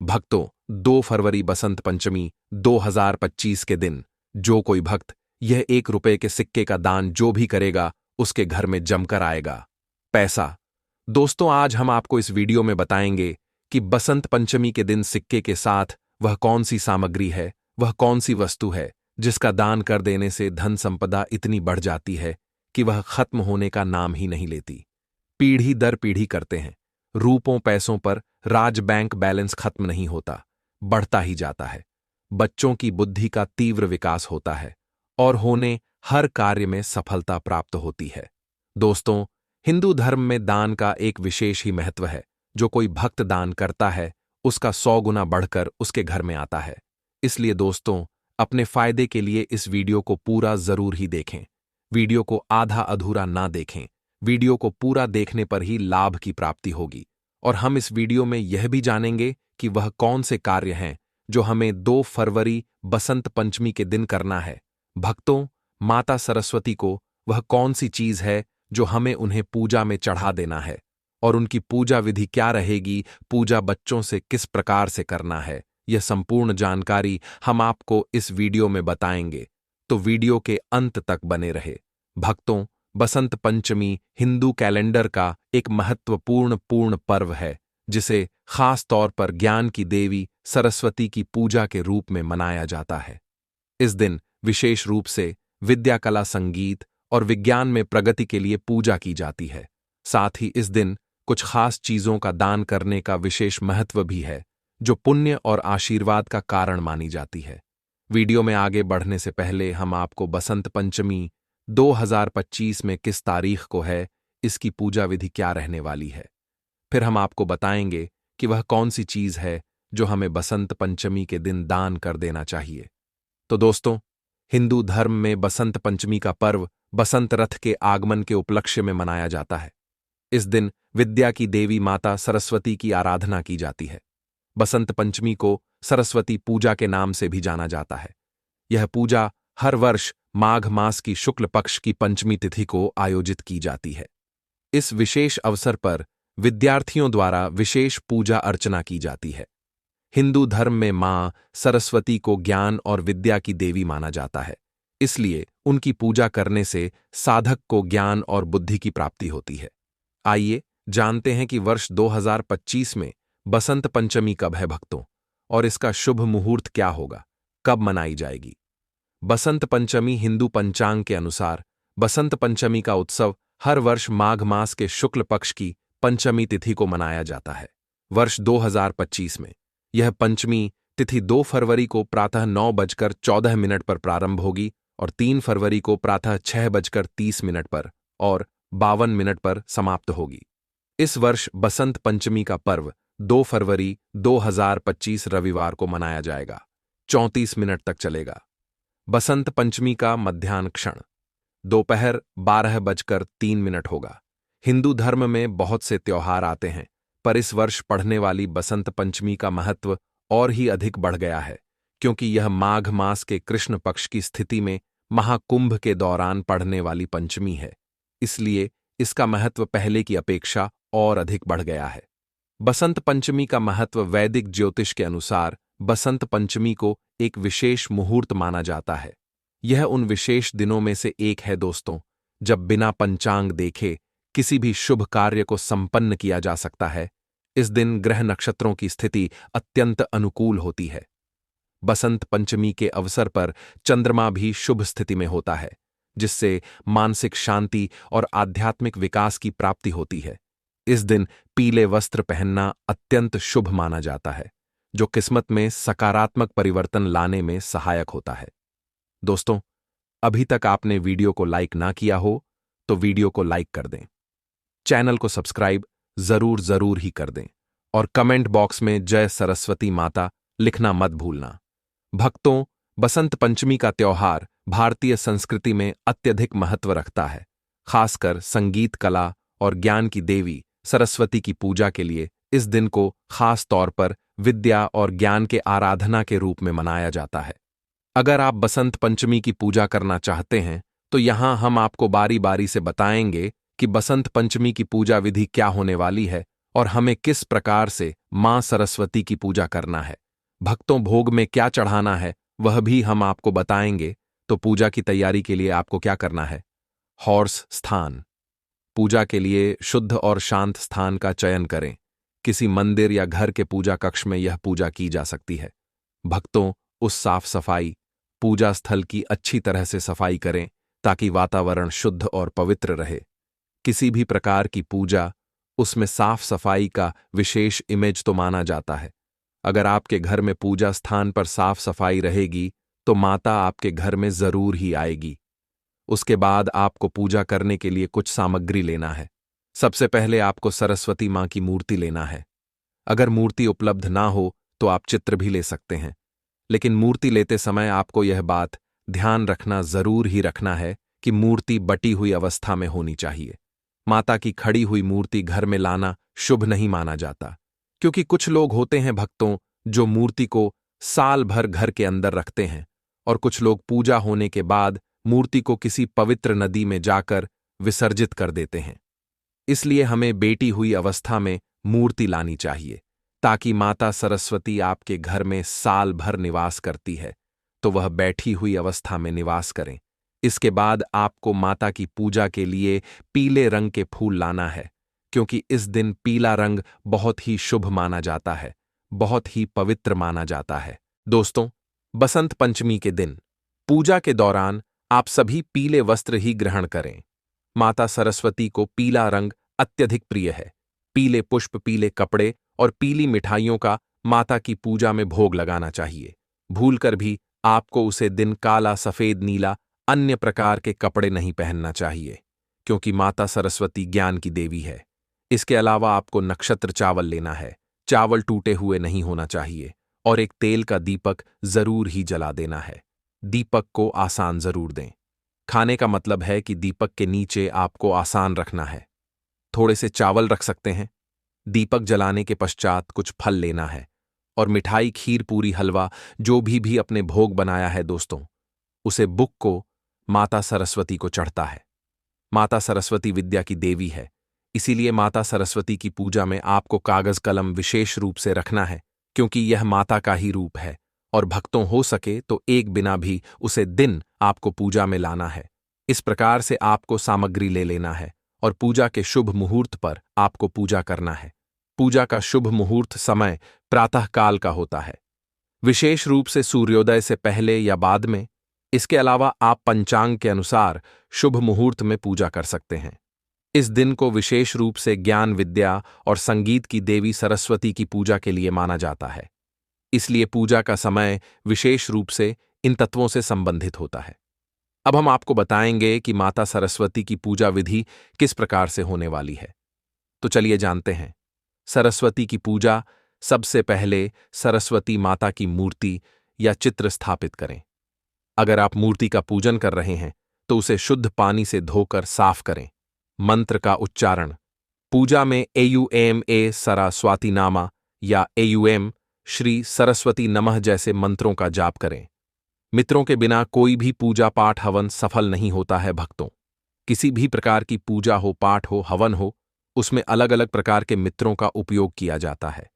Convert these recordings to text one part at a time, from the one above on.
भक्तों, 2 फरवरी बसंत पंचमी 2025 के दिन जो कोई भक्त यह 1 रुपए के सिक्के का दान जो भी करेगा उसके घर में जमकर आएगा पैसा। दोस्तों, आज हम आपको इस वीडियो में बताएंगे कि बसंत पंचमी के दिन सिक्के के साथ वह कौन सी सामग्री है, वह कौन सी वस्तु है जिसका दान कर देने से धन संपदा इतनी बढ़ जाती है कि वह खत्म होने का नाम ही नहीं लेती। पीढ़ी दर पीढ़ी करते हैं, रूपों पैसों पर राज बैंक बैलेंस खत्म नहीं होता, बढ़ता ही जाता है। बच्चों की बुद्धि का तीव्र विकास होता है और होने हर कार्य में सफलता प्राप्त होती है। दोस्तों, हिंदू धर्म में दान का एक विशेष ही महत्व है। जो कोई भक्त दान करता है उसका 100 गुना बढ़कर उसके घर में आता है। इसलिए दोस्तों, अपने फायदे के लिए इस वीडियो को पूरा जरूर ही देखें। वीडियो को आधा अधूरा ना देखें। वीडियो को पूरा देखने पर ही लाभ की प्राप्ति होगी। और हम इस वीडियो में यह भी जानेंगे कि वह कौन से कार्य हैं जो हमें 2 फरवरी बसंत पंचमी के दिन करना है। भक्तों, माता सरस्वती को वह कौन सी चीज है जो हमें उन्हें पूजा में चढ़ा देना है और उनकी पूजा विधि क्या रहेगी, पूजा बच्चों से किस प्रकार से करना है, यह संपूर्ण जानकारी हम आपको इस वीडियो में बताएंगे। तो वीडियो के अंत तक बने रहे। भक्तों, बसंत पंचमी हिंदू कैलेंडर का एक महत्वपूर्ण पर्व है जिसे खास तौर पर ज्ञान की देवी सरस्वती की पूजा के रूप में मनाया जाता है। इस दिन विशेष रूप से विद्या, कला, संगीत और विज्ञान में प्रगति के लिए पूजा की जाती है। साथ ही इस दिन कुछ खास चीजों का दान करने का विशेष महत्व भी है जो पुण्य और आशीर्वाद का कारण मानी जाती है। वीडियो में आगे बढ़ने से पहले हम आपको बसंत पंचमी 2025 में किस तारीख को है, इसकी पूजा विधि क्या रहने वाली है, फिर हम आपको बताएंगे कि वह कौन सी चीज है जो हमें बसंत पंचमी के दिन दान कर देना चाहिए। तो दोस्तों, हिंदू धर्म में बसंत पंचमी का पर्व बसंत रथ के आगमन के उपलक्ष्य में मनाया जाता है। इस दिन विद्या की देवी माता सरस्वती की आराधना की जाती है। बसंत पंचमी को सरस्वती पूजा के नाम से भी जाना जाता है। यह पूजा हर वर्ष माघ मास की शुक्ल पक्ष की पंचमी तिथि को आयोजित की जाती है। इस विशेष अवसर पर विद्यार्थियों द्वारा विशेष पूजा अर्चना की जाती है। हिंदू धर्म में मां सरस्वती को ज्ञान और विद्या की देवी माना जाता है, इसलिए उनकी पूजा करने से साधक को ज्ञान और बुद्धि की प्राप्ति होती है। आइए जानते हैं कि वर्ष 2025 में बसंत पंचमी कब है भक्तों, और इसका शुभ मुहूर्त क्या होगा, कब मनाई जाएगी। बसंत पंचमी हिंदू पंचांग के अनुसार बसंत पंचमी का उत्सव हर वर्ष माघ मास के शुक्ल पक्ष की पंचमी तिथि को मनाया जाता है। वर्ष 2025 में यह पंचमी तिथि 2 फरवरी को प्रातः 9:14 पर प्रारंभ होगी और 3 फरवरी को प्रातः 6:30 पर और 52 पर समाप्त होगी। इस वर्ष बसंत पंचमी का पर्व 2 फरवरी 2025 रविवार को मनाया जाएगा। 34 मिनट तक चलेगा। बसंत पंचमी का मध्याह्न क्षण दोपहर 12:03 होगा। हिंदू धर्म में बहुत से त्योहार आते हैं, पर इस वर्ष पढ़ने वाली बसंत पंचमी का महत्व और ही अधिक बढ़ गया है, क्योंकि यह माघ मास के कृष्ण पक्ष की स्थिति में महाकुंभ के दौरान पढ़ने वाली पंचमी है। इसलिए इसका महत्व पहले की अपेक्षा और अधिक बढ़ गया है। बसंत पंचमी का महत्व वैदिक ज्योतिष के अनुसार बसंत पंचमी को एक विशेष मुहूर्त माना जाता है। यह उन विशेष दिनों में से एक है दोस्तों, जब बिना पंचांग देखे किसी भी शुभ कार्य को संपन्न किया जा सकता है। इस दिन ग्रह नक्षत्रों की स्थिति अत्यंत अनुकूल होती है। बसंत पंचमी के अवसर पर चंद्रमा भी शुभ स्थिति में होता है, जिससे मानसिक शांति और आध्यात्मिक विकास की प्राप्ति होती है। इस दिन पीले वस्त्र पहनना अत्यंत शुभ माना जाता है, जो किस्मत में सकारात्मक परिवर्तन लाने में सहायक होता है। दोस्तों, अभी तक आपने वीडियो को लाइक ना किया हो तो वीडियो को लाइक कर दें, चैनल को सब्सक्राइब जरूर ही कर दें और कमेंट बॉक्स में जय सरस्वती माता लिखना मत भूलना। भक्तों, बसंत पंचमी का त्योहार भारतीय संस्कृति में अत्यधिक महत्व रखता है। खासकर संगीत, कला और ज्ञान की देवी सरस्वती की पूजा के लिए इस दिन को खास तौर पर विद्या और ज्ञान के आराधना के रूप में मनाया जाता है। अगर आप बसंत पंचमी की पूजा करना चाहते हैं तो यहां हम आपको बारी बारी से बताएंगे कि बसंत पंचमी की पूजा विधि क्या होने वाली है और हमें किस प्रकार से मां सरस्वती की पूजा करना है, भक्तों भोग में क्या चढ़ाना है, वह भी हम आपको बताएंगे। तो पूजा की तैयारी के लिए आपको क्या करना है? हॉर्स स्थान। पूजा के लिए शुद्ध और शांत स्थान का चयन करें। किसी मंदिर या घर के पूजा कक्ष में यह पूजा की जा सकती है। भक्तों, उस साफ सफाई, पूजा स्थल की अच्छी तरह से सफाई करें ताकि वातावरण शुद्ध और पवित्र रहे। किसी भी प्रकार की पूजा, उसमें साफ सफाई का विशेष इमेज तो माना जाता है। अगर आपके घर में पूजा स्थान पर साफ सफाई रहेगी तो माता आपके घर में जरूर ही आएगी। उसके बाद आपको पूजा करने के लिए कुछ सामग्री लेना है। सबसे पहले आपको सरस्वती मां की मूर्ति लेना है। अगर मूर्ति उपलब्ध ना हो तो आप चित्र भी ले सकते हैं, लेकिन मूर्ति लेते समय आपको यह बात ध्यान रखना जरूर ही रखना है कि मूर्ति बटी हुई अवस्था में होनी चाहिए। माता की खड़ी हुई मूर्ति घर में लाना शुभ नहीं माना जाता, क्योंकि कुछ लोग होते हैं भक्तों जो मूर्ति को साल भर घर के अंदर रखते हैं, और कुछ लोग पूजा होने के बाद मूर्ति को किसी पवित्र नदी में जाकर विसर्जित कर देते हैं। इसलिए हमें बेटी हुई अवस्था में मूर्ति लानी चाहिए, ताकि माता सरस्वती आपके घर में साल भर निवास करती है तो वह बैठी हुई अवस्था में निवास करें। इसके बाद आपको माता की पूजा के लिए पीले रंग के फूल लाना है, क्योंकि इस दिन पीला रंग बहुत ही शुभ माना जाता है, बहुत ही पवित्र माना जाता है। दोस्तों, बसंत पंचमी के दिन पूजा के दौरान आप सभी पीले वस्त्र ही ग्रहण करें। माता सरस्वती को पीला रंग अत्यधिक प्रिय है। पीले पुष्प, पीले कपड़े और पीली मिठाइयों का माता की पूजा में भोग लगाना चाहिए। भूलकर भी आपको उसे दिन काला, सफेद, नीला अन्य प्रकार के कपड़े नहीं पहनना चाहिए, क्योंकि माता सरस्वती ज्ञान की देवी है। इसके अलावा आपको नक्षत्र चावल लेना है। चावल टूटे हुए नहीं होना चाहिए और एक तेल का दीपक जरूर ही जला देना है। दीपक को आसान जरूर दें। खाने का मतलब है कि दीपक के नीचे आपको आसान रखना है। थोड़े से चावल रख सकते हैं। दीपक जलाने के पश्चात कुछ फल लेना है और मिठाई, खीर, पूरी, हलवा जो भी अपने भोग बनाया है दोस्तों, उसे बुक को माता सरस्वती को चढ़ता है। माता सरस्वती विद्या की देवी है, इसीलिए माता सरस्वती की पूजा में आपको कागज कलम विशेष रूप से रखना है, क्योंकि यह माता का ही रूप है। और भक्तों, हो सके तो एक बिना भी उसे दिन आपको पूजा में लाना है। इस प्रकार से आपको सामग्री ले लेना है और पूजा के शुभ मुहूर्त पर आपको पूजा करना है। पूजा का शुभ मुहूर्त समय प्रातःकाल का होता है, विशेष रूप से सूर्योदय से पहले या बाद में। इसके अलावा आप पंचांग के अनुसार शुभ मुहूर्त में पूजा कर सकते हैं। इस दिन को विशेष रूप से ज्ञान, विद्या और संगीत की देवी सरस्वती की पूजा के लिए माना जाता है। इसलिए पूजा का समय विशेष रूप से इन तत्वों से संबंधित होता है। अब हम आपको बताएंगे कि माता सरस्वती की पूजा विधि किस प्रकार से होने वाली है। तो चलिए जानते हैं। सरस्वती की पूजा, सबसे पहले सरस्वती माता की मूर्ति या चित्र स्थापित करें। अगर आप मूर्ति का पूजन कर रहे हैं तो उसे शुद्ध पानी से धोकर साफ करें। मंत्र का उच्चारण, पूजा में AUM ए सरस्वती नामा या AUM श्री सरस्वती नमः जैसे मंत्रों का जाप करें। मित्रों के बिना कोई भी पूजा पाठ हवन सफल नहीं होता है भक्तों। किसी भी प्रकार की पूजा हो, पाठ हो, हवन हो, उसमें अलग अलग प्रकार के मित्रों का उपयोग किया जाता है।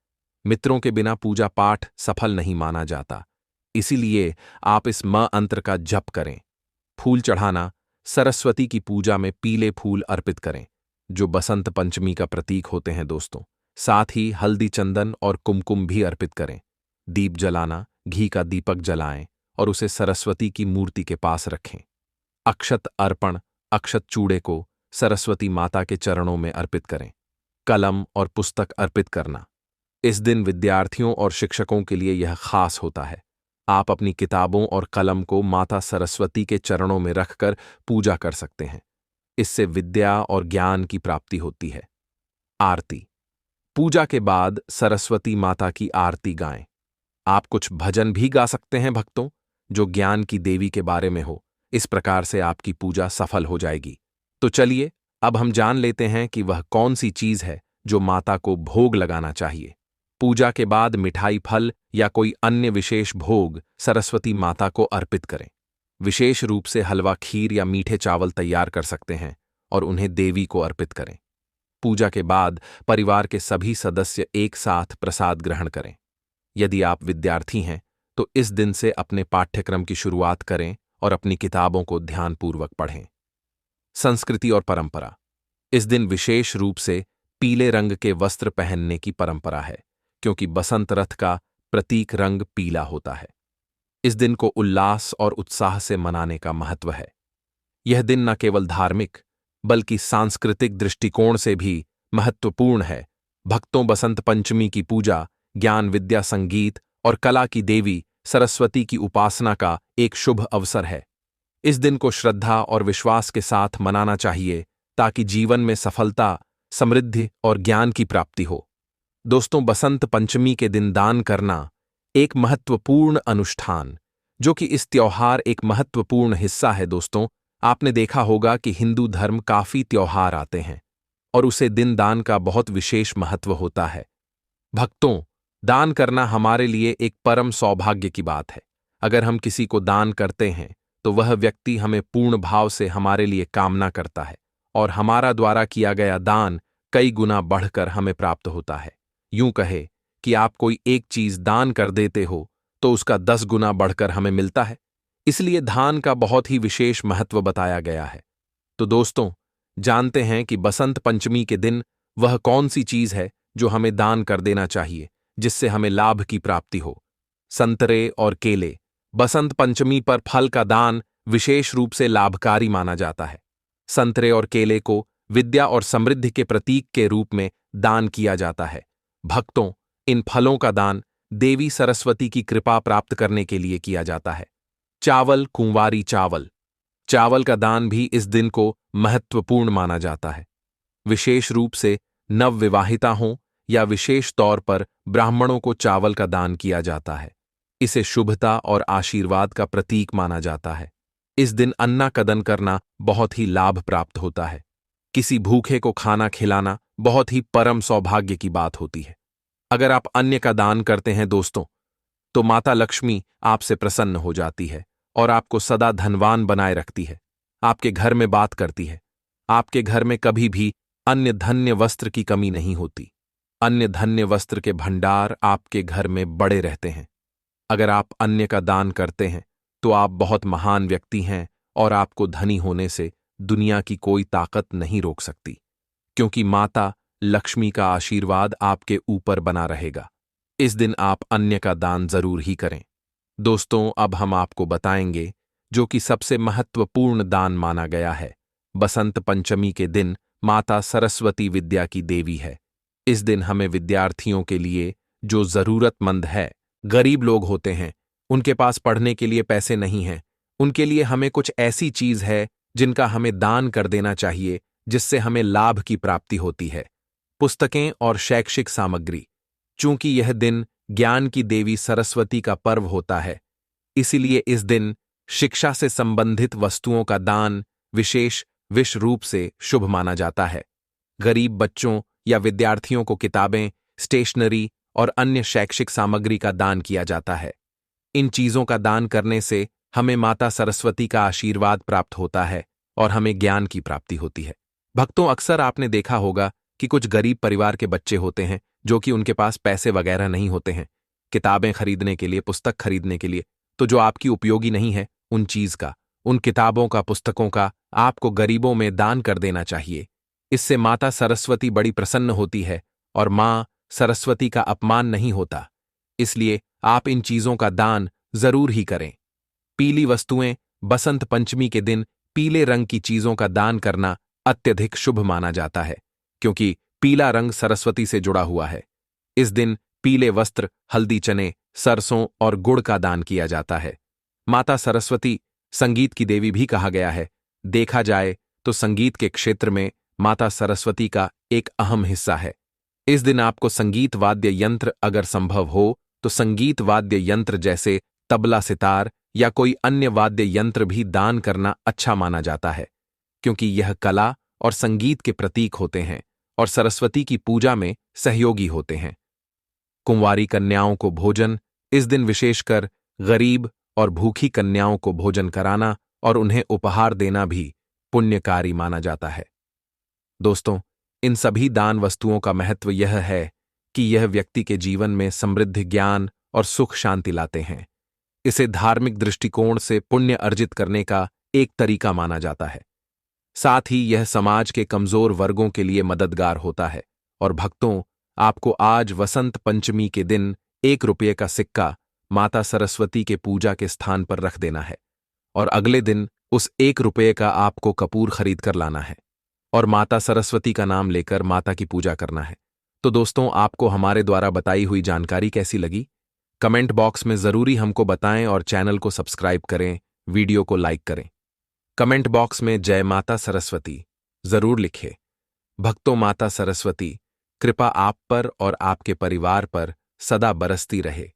मित्रों के बिना पूजा पाठ सफल नहीं माना जाता। इसीलिए आप इस मंत्र का जप करें। फूल चढ़ाना, सरस्वती की पूजा में पीले फूल अर्पित करें, जो बसंत पंचमी का प्रतीक होते हैं दोस्तों। साथ ही हल्दी, चंदन और कुमकुम भी अर्पित करें। दीप जलाना, घी का दीपक जलाएं और उसे सरस्वती की मूर्ति के पास रखें। अक्षत अर्पण, अक्षत चूड़े को सरस्वती माता के चरणों में अर्पित करें। कलम और पुस्तक अर्पित करना, इस दिन विद्यार्थियों और शिक्षकों के लिए यह खास होता है। आप अपनी किताबों और कलम को माता सरस्वती के चरणों में रखकर पूजा कर सकते हैं। इससे विद्या और ज्ञान की प्राप्ति होती है। आरती, पूजा के बाद सरस्वती माता की आरती गाएं। आप कुछ भजन भी गा सकते हैं भक्तों, जो ज्ञान की देवी के बारे में हो। इस प्रकार से आपकी पूजा सफल हो जाएगी। तो चलिए अब हम जान लेते हैं कि वह कौन सी चीज है जो माता को भोग लगाना चाहिए। पूजा के बाद मिठाई, फल या कोई अन्य विशेष भोग सरस्वती माता को अर्पित करें। विशेष रूप से हलवा, खीर या मीठे चावल तैयार कर सकते हैं और उन्हें देवी को अर्पित करें। पूजा के बाद परिवार के सभी सदस्य एक साथ प्रसाद ग्रहण करें। यदि आप विद्यार्थी हैं तो इस दिन से अपने पाठ्यक्रम की शुरुआत करें और अपनी किताबों को ध्यानपूर्वक पढ़ें। संस्कृति और परंपरा। इस दिन विशेष रूप से पीले रंग के वस्त्र पहनने की परंपरा है, क्योंकि बसंत रथ का प्रतीक रंग पीला होता है। इस दिन को उल्लास और उत्साह से मनाने का महत्व है। यह दिन न केवल धार्मिक बल्कि सांस्कृतिक दृष्टिकोण से भी महत्वपूर्ण है। भक्तों, बसंत पंचमी की पूजा ज्ञान, विद्या, संगीत और कला की देवी सरस्वती की उपासना का एक शुभ अवसर है। इस दिन को श्रद्धा और विश्वास के साथ मनाना चाहिए ताकि जीवन में सफलता, समृद्धि और ज्ञान की प्राप्ति हो। दोस्तों, बसंत पंचमी के दिन दान करना एक महत्वपूर्ण अनुष्ठान, जो कि इस त्योहार एक महत्वपूर्ण हिस्सा है। दोस्तों, आपने देखा होगा कि हिंदू धर्म काफी त्योहार आते हैं और उसे दिन दान का बहुत विशेष महत्व होता है। भक्तों, दान करना हमारे लिए एक परम सौभाग्य की बात है। अगर हम किसी को दान करते हैं तो वह व्यक्ति हमें पूर्ण भाव से हमारे लिए कामना करता है और हमारा द्वारा किया गया दान कई गुना बढ़कर हमें प्राप्त होता है। यूं कहे कि आप कोई एक चीज दान कर देते हो तो उसका 10 गुना बढ़कर हमें मिलता है। इसलिए दान का बहुत ही विशेष महत्व बताया गया है। तो दोस्तों, जानते हैं कि बसंत पंचमी के दिन वह कौन सी चीज है जो हमें दान कर देना चाहिए जिससे हमें लाभ की प्राप्ति हो। संतरे और केले। बसंत पंचमी पर फल का दान विशेष रूप से लाभकारी माना जाता है। संतरे और केले को विद्या और समृद्धि के प्रतीक के रूप में दान किया जाता है। भक्तों, इन फलों का दान देवी सरस्वती की कृपा प्राप्त करने के लिए किया जाता है। चावल, कुंवारी चावल। चावल का दान भी इस दिन को महत्वपूर्ण माना जाता है। विशेष रूप से नवविवाहिता हों या विशेष तौर पर ब्राह्मणों को चावल का दान किया जाता है। इसे शुभता और आशीर्वाद का प्रतीक माना जाता है। इस दिन अन्नाकदन करना बहुत ही लाभ प्राप्त होता है। किसी भूखे को खाना खिलाना बहुत ही परम सौभाग्य की बात होती है। अगर आप अन्न का दान करते हैं दोस्तों, तो माता लक्ष्मी आपसे प्रसन्न हो जाती है और आपको सदा धनवान बनाए रखती है, आपके घर में बात करती है। आपके घर में कभी भी अन्य धन्य वस्त्र की कमी नहीं होती। अन्य धन्य वस्त्र के भंडार आपके घर में बड़े रहते हैं। अगर आप अन्न का दान करते हैं तो आप बहुत महान व्यक्ति हैं और आपको धनी होने से दुनिया की कोई ताकत नहीं रोक सकती, क्योंकि माता लक्ष्मी का आशीर्वाद आपके ऊपर बना रहेगा। इस दिन आप अन्न का दान जरूर ही करें। दोस्तों, अब हम आपको बताएंगे जो कि सबसे महत्वपूर्ण दान माना गया है। बसंत पंचमी के दिन माता सरस्वती विद्या की देवी है। इस दिन हमें विद्यार्थियों के लिए, जो जरूरतमंद है, गरीब लोग होते हैं, उनके पास पढ़ने के लिए पैसे नहीं हैं, उनके लिए हमें कुछ ऐसी चीज है जिनका हमें दान कर देना चाहिए, जिससे हमें लाभ की प्राप्ति होती है। पुस्तकें और शैक्षिक सामग्री। चूंकि यह दिन ज्ञान की देवी सरस्वती का पर्व होता है, इसीलिए इस दिन शिक्षा से संबंधित वस्तुओं का दान विशेष रूप से शुभ माना जाता है। गरीब बच्चों या विद्यार्थियों को किताबें, स्टेशनरी और अन्य शैक्षिक सामग्री का दान किया जाता है। इन चीजों का दान करने से हमें माता सरस्वती का आशीर्वाद प्राप्त होता है और हमें ज्ञान की प्राप्ति होती है। भक्तों, अक्सर आपने देखा होगा कि कुछ गरीब परिवार के बच्चे होते हैं जो कि उनके पास पैसे वगैरह नहीं होते हैं किताबें खरीदने के लिए, पुस्तक खरीदने के लिए। तो जो आपकी उपयोगी नहीं है, उन चीज का, उन किताबों का, पुस्तकों का आपको गरीबों में दान कर देना चाहिए। इससे माता सरस्वती बड़ी प्रसन्न होती है और मां सरस्वती का अपमान नहीं होता। इसलिए आप इन चीजों का दान जरूर ही करें। पीली वस्तुएं। बसंत पंचमी के दिन पीले रंग की चीजों का दान करना अत्यधिक शुभ माना जाता है, क्योंकि पीला रंग सरस्वती से जुड़ा हुआ है। इस दिन पीले वस्त्र, हल्दी, चने, सरसों और गुड़ का दान किया जाता है। माता सरस्वती संगीत की देवी भी कहा गया है। देखा जाए तो संगीत के क्षेत्र में माता सरस्वती का एक अहम हिस्सा है। इस दिन आपको संगीत वाद्य यंत्र, अगर संभव हो तो संगीत वाद्य यंत्र जैसे तबला, सितार या कोई अन्य वाद्य यंत्र भी दान करना अच्छा माना जाता है, क्योंकि यह कला और संगीत के प्रतीक होते हैं और सरस्वती की पूजा में सहयोगी होते हैं। कुंवारी कन्याओं को भोजन। इस दिन विशेषकर गरीब और भूखी कन्याओं को भोजन कराना और उन्हें उपहार देना भी पुण्यकारी माना जाता है। दोस्तों, इन सभी दान वस्तुओं का महत्व यह है कि यह व्यक्ति के जीवन में समृद्धि, ज्ञान और सुख शांति लाते हैं। इसे धार्मिक दृष्टिकोण से पुण्य अर्जित करने का एक तरीका माना जाता है। साथ ही यह समाज के कमजोर वर्गों के लिए मददगार होता है। और भक्तों, आपको आज वसंत पंचमी के दिन 1 रुपये का सिक्का माता सरस्वती के पूजा के स्थान पर रख देना है और अगले दिन उस 1 रुपये का आपको कपूर खरीद कर लाना है और माता सरस्वती का नाम लेकर माता की पूजा करना है। तो दोस्तों, आपको हमारे द्वारा बताई हुई जानकारी कैसी लगी? कमेंट बॉक्स में जरूरी हमको बताएं और चैनल को सब्सक्राइब करें, वीडियो को लाइक करें। कमेंट बॉक्स में जय माता सरस्वती जरूर लिखें। भक्तों, माता सरस्वती कृपा आप पर और आपके परिवार पर सदा बरसती रहे।